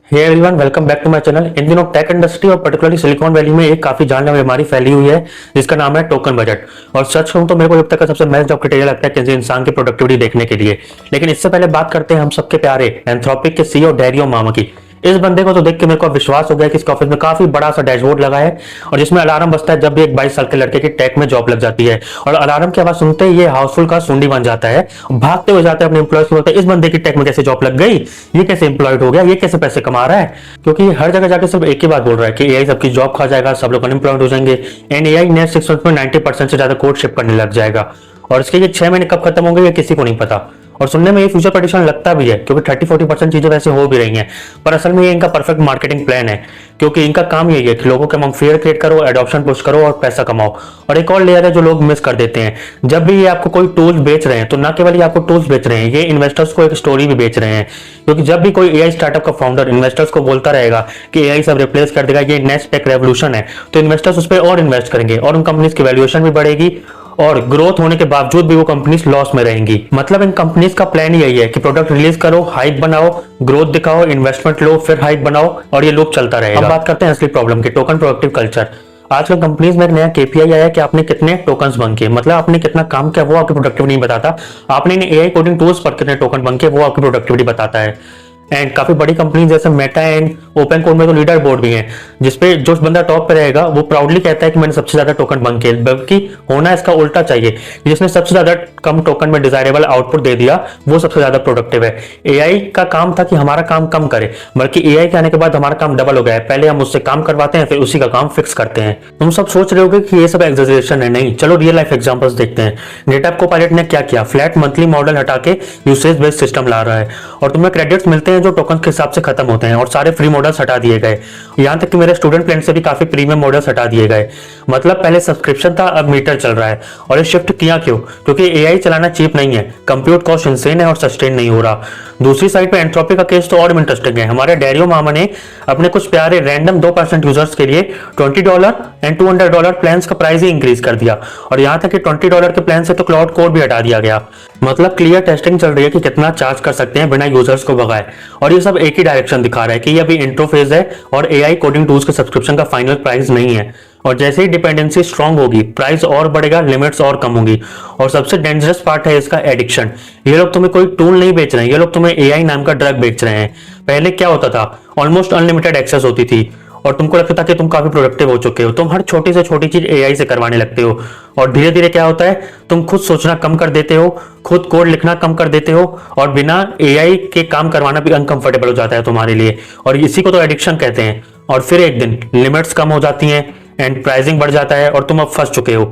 Hey everyone, welcome back to my channel. इन दिनों tech industry और पर्टिकुलरली सिलिकॉन वैली में एक काफी जानलेवा बीमारी फैली हुई है जिसका नाम है टोकन बजट। और सच कहूं तो मेरे को अब तक का सबसे बेस्ट जॉब क्राइटेरिया लगता है किसी इंसान की प्रोडक्टिविटी देखने के लिए। लेकिन इससे पहले बात करते हैं हम सबके प्यारे एंथ्रोपिक के सीईओ डैरियो मामा की। इस बंदे को तो देख के मेरे को विश्वास हो गया कि इसके ऑफिस में काफी बड़ा सा डैशबोर्ड लगा है और जिसमें अलार्म बजता है जब भी एक 22 साल के लड़के की टेक में जॉब लग जाती है। और अलार्म की आवाज सुनते ही ये हाउसफुल का सुंडी बन जाता है, भागते हुए जाते हैं अपने एम्प्लॉयज को बोलते हैं इस बंदे की टेक में कैसे जॉब लग गई, ये कैसे एम्प्लॉयड हो गया, ये कैसे पैसे कमा रहा है। क्योंकि ये हर जगह जाके सिर्फ एक ही बात बोल रहा है कि एआई सबकी जॉब खा जाएगा, सब लोग अनएम्प्लॉयड हो जाएंगे एंड एआई नेक्स्ट 6 मंथ में 90% से ज्यादा कोड शिप करने लग जाएगा। और इसके ये 6 महीने कब खत्म होंगे ये किसी को नहीं पता। और सुनने में ये फ्यूचर प्रेडिक्शन लगता भी है क्योंकि 30-40% चीजें वैसे हो भी रही हैं, पर असल में ये इनका परफेक्ट मार्केटिंग प्लान है। क्योंकि इनका काम यही है कि लोगों के अमंग फेयर क्रिएट करो, एडॉप्शन पुश करो और पैसा कमाओ। और एक और लेयर है जो लोग मिस कर देते हैं, जब भी ये आपको कोई टूल्स बेच रहे हैं तो ना केवल ये आपको टूल्स बेच रहे हैं, ये इन्वेस्टर्स को एक स्टोरी भी बेच रहे हैं। क्योंकि जब भी कोई एआई स्टार्टअप का फाउंडर इन्वेस्टर्स को बोलता रहेगा कि एआई सब रिप्लेस कर देगा, ये नेक्स्ट टेक रेवोल्यूशन है, तो इन्वेस्टर्स उस पर और इन्वेस्ट करेंगे और उन कंपनीज की वैल्यूएशन भी बढ़ेगी और ग्रोथ होने के बावजूद भी वो कंपनीज लॉस में रहेंगी। मतलब इन कंपनीज का प्लान ही यही है कि प्रोडक्ट रिलीज करो, हाइप बनाओ, ग्रोथ दिखाओ, इन्वेस्टमेंट लो, फिर हाइप बनाओ और ये लूप चलता रहेगा। अब बात करते हैं असली प्रॉब्लम की, टोकन प्रोडक्टिव कल्चर। आजकल कंपनीज में एक नया केपीआई आया है कि आपने कितने टोकन्स बन किए, मतलब आपने कितना काम किया वो आपकी प्रोडक्टिविटी नहीं बताता, आपने एआई कोडिंग टूल्स पर कितने टोकन बन किए वो आपकी प्रोडक्टिविटी बताता है। एंड काफी बड़ी कंपनी जैसे मेटा एंड ओपन कोड में तो लीडर बोर्ड भी है जिसपे जो बंदा टॉप पे रहेगा वो प्राउडली कहता है कि मैंने सबसे ज्यादा टोकन बन किए, बल्कि होना इसका उल्टा चाहिए, जिसने सबसे ज्यादा कम टोकन में डिजायरेबल आउटपुट दे दिया वो सबसे ज्यादा प्रोडक्टिव है। एआई का काम था कि हमारा काम कम करे, बल्कि एआई के आने के बाद हमारा काम डबल हो गया है। पहले हम उससे काम करवाते हैं फिर उसी का काम फिक्स करते हैं। तुम सब सोच रहे होगे कि ये सब एग्जैजरेशन है, नहीं, चलो रियल लाइफ एग्जांपल्स देखते हैं। GitHub Copilot ने क्या किया, फ्लैट मंथली मॉडल हटा के यूसेज बेस्ड सिस्टम ला रहा है और तुम्हें क्रेडिट्स मिलते हैं जो टोकन के हिसाब से खत्म होते हैं और सारे फ्री मॉडल्स हटा दिए गए। यहां तक कि मेरे स्टूडेंट प्लान से भी काफी प्रीमियम मॉडल्स हटा दिए गए। मतलब पहले सब्सक्रिप्शन था, अब मीटर चल रहा है। और ये शिफ्ट किया क्यों? क्योंकि एआई चलाना चीप नहीं है, कंप्यूट कॉस्ट इंसेन है और सस्टेन नहीं हो रहा। दूसरी साइड पे एंट्रोपी का केस तो और इंटरेस्टिंग है। हमारे डैरियो मामा ने अपने कुछ प्यारे रैंडम 2% यूजर्स के लिए $20 एंड $200 प्लान्स का प्राइस ही इंक्रीज कर दिया। और यहां तक कि $20 के प्लान से तो क्लाउड कोड भी हटा दिया गया। मतलब क्लियर टेस्टिंग चल रही है कि कितना चार्ज कर सकते हैं बिना यूजर्स को भगाए। और ये सब एक ही डायरेक्शन दिखा रहा है कि ये अभी इंट्रो फेज है और एआई कोडिंग टूल्स के सब्सक्रिप्शन का फाइनल प्राइस नहीं है। और जैसे ही डिपेंडेंसी स्ट्रांग होगी प्राइस और बढ़ेगा, लिमिट्स और कम होंगी। और सबसे डेंजरस पार्ट है इसका एडिक्शन। ये लोग तुम्हें कोई टूल नहीं बेच रहे हैं, ये लोग तुम्हें एआई नाम का ड्रग बेच रहे हैं। पहले क्या होता था, ऑलमोस्ट अनलिमिटेड एक्सेस होती थी और तुमको लगता था कि तुम काफी प्रोडक्टिव हो चुके हो, तुम हर छोटी से छोटी चीज एआई से करवाने लगते हो। और धीरे धीरे क्या होता है, तुम खुद सोचना कम कर देते हो, खुद कोड लिखना कम कर देते हो और बिना एआई के काम करवाना भी अनकंफर्टेबल हो जाता है तुम्हारे लिए। और इसी को तो एडिक्शन कहते हैं। और फिर एक दिन लिमिट्स कम हो जाती हैं एंड प्राइसिंग बढ़ जाता है और तुम अब फंस चुके हो।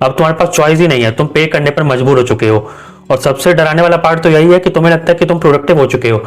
अब तुम्हारे पास चॉइस ही नहीं है, तुम पे करने पर मजबूर हो चुके हो। और सबसे डराने वाला पार्ट तो यही है कि तुम्हें लगता है कि तुम प्रोडक्टिव हो चुके हो,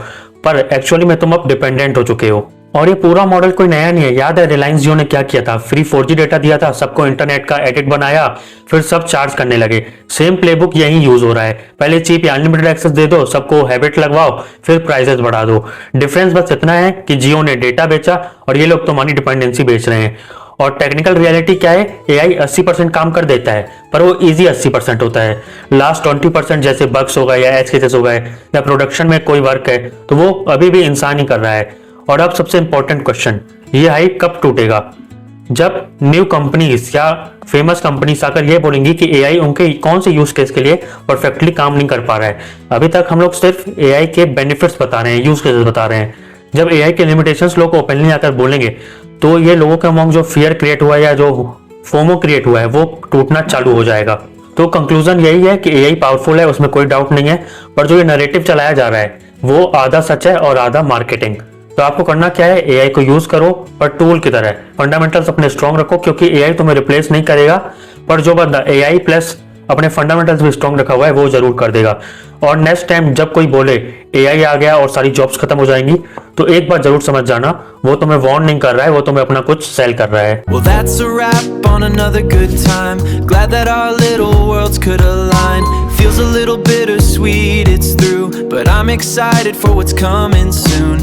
पर एक्चुअली में तुम अब डिपेंडेंट हो चुके हो। और ये पूरा मॉडल कोई नया नहीं है। याद है रिलायंस जियो ने क्या किया था, फ्री 4G डेटा दिया था, सबको इंटरनेट का एडिक्ट बनाया, फिर सब चार्ज करने लगे। सेम प्लेबुक यही यूज हो रहा है, पहले चीप या अनलिमिटेड एक्सेस दे दो, सबको हैबिट लगवाओ, फिर प्राइसेस बढ़ा दो। डिफरेंस बस इतना है कि जियो ने डेटा बेचा और ये लोग तुम्हारी डिपेंडेंसी बेच रहे हैं। और टेक्निकल रियलिटी क्या है, एआई 80% काम कर देता है पर वो इजी 80% होता है। लास्ट 20% जैसे बग्स हो गए या एज केसेस हो गए या प्रोडक्शन में कोई वर्क है तो वो अभी भी इंसान ही कर रहा है। और अब सबसे इंपॉर्टेंट क्वेश्चन, ये हाइप कब टूटेगा? जब न्यू कंपनीज या फेमस कंपनीज आकर ये बोलेंगी कि एआई उनके कौन से यूज केस के लिए परफेक्टली काम नहीं कर पा रहा है। अभी तक हम लोग सिर्फ एआई के बेनिफिट्स बता रहे हैं, यूज केसेस बता रहे हैं। जब एआई के लिमिटेशंस लोग ओपनली आकर बोलेंगे तो ये लोगों के अमंग जो फियर क्रिएट हुआ है या जो फोमो क्रिएट हुआ है वो टूटना चालू हो जाएगा। तो कंक्लूजन यही है कि एआई पावरफुल है, उसमें कोई डाउट नहीं है, पर जो ये नैरेटिव चलाया जा रहा है वो आधा सच है और आधा मार्केटिंग। तो आपको करना क्या है, एआई को यूज करो पर टूल की तरह, फंडामेंटल्स अपने स्ट्रॉन्ग रखो क्योंकि एआई तुम्हें रिप्लेस नहीं करेगा, पर जो बंदा एआई प्लस अपने फंडामेंटल्स भी स्ट्रॉन्ग रखा हुआ है वो जरूर कर देगा। और नेक्स्ट टाइम जब कोई बोले एआई आ गया और सारी जॉब्स खत्म हो जाएंगी तो एक बार जरूर समझ जाना वो तुम्हें वार्न नहीं कर रहा है, वो तुम्हें अपना कुछ सेल कर रहा है। Well, that's a wrap on another good time. Glad that our little worlds could align. Feels a little bittersweet, it's through, but I'm excited for what's coming soon.